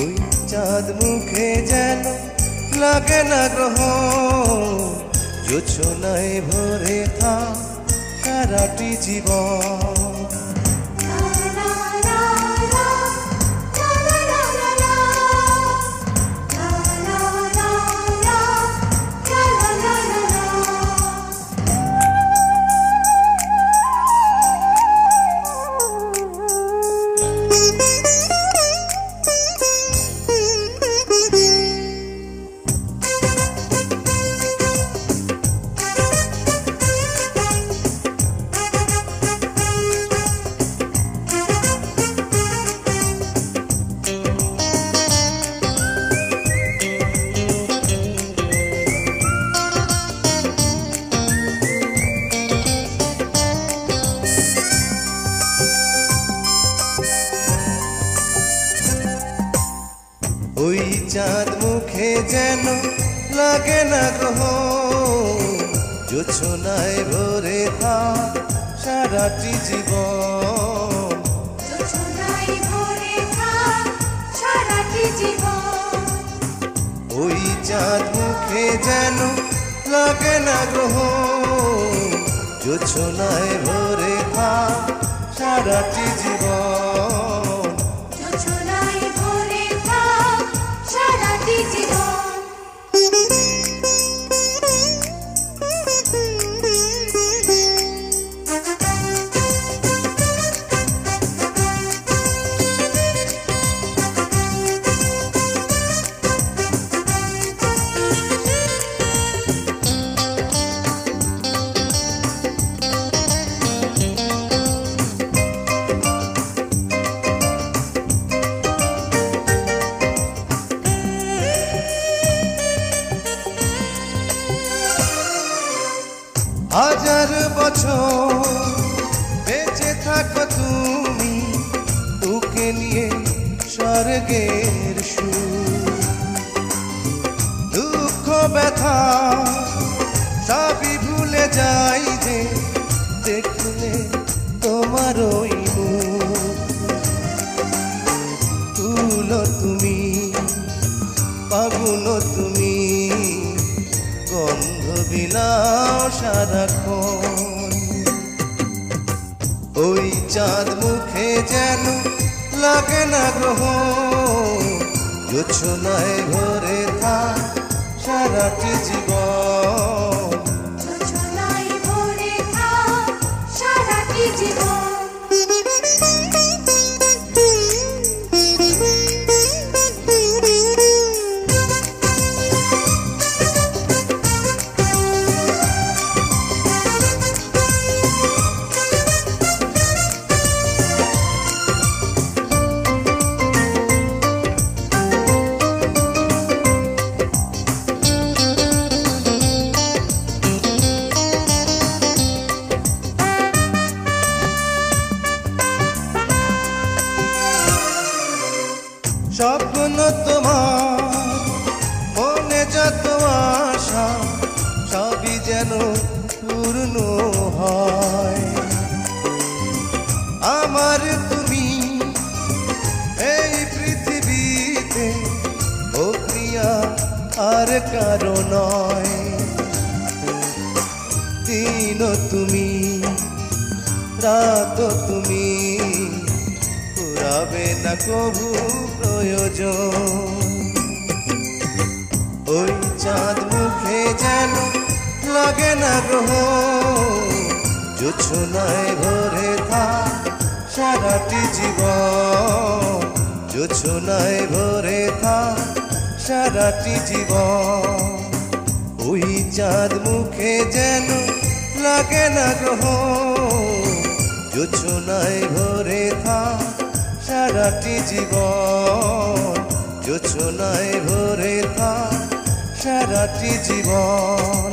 ওই চাঁদ মুখে যেন লাগে না গ্রহ, জোছনায় ভরে থাক সারাটি জীবন। ওই চাঁদ মুখে যেন লাগে না গ্রহ, জোছনায় ভরে থাক সারাটি জীবন। ওই চাঁদ মুখে যেন লাগে না গ্রহ, জোছনায় ভরে থাক সারাটি জীবন। হাজার বছর বেঁচে থাকো তুমি, তোকে নিয়ে স্বর্গের সুর। দুঃখ ব্যথা সবই ভুলে যাই যে দেখলে তোমার ওই মুখ। তুলো তুমি, পাগুলো তুমি, গন্ধ বিলাও সারাক্ষণ। ওই চাঁদ মুখে যেন লাগে না গ্রহ, জোছনায় ভরে থাক সারাটি জীবন। স্বপ্ন তোমার মনে যত আশা, সবই যেন পূর্ণ হয়। আমার তুমি এই পৃথিবীতে, ও প্রিয়া আর কারো নয়। দিন তুমি, রাত তুমি, ফুরাবে না কবু প্রয়োজন। ওই চাঁদ মুখে যেন লাগে না গ্রহ, জোছনায় ভরে থাক সারাটি জীবন। জোছনায় ভরে থাক সারাটি জীবন। ওই চাঁদ মুখে যেন লাগে না গ্রহ, জোছনায় ভরে থাক সারাটি জীবন। জোছনায় ভরে থাক সারাটি জীবন।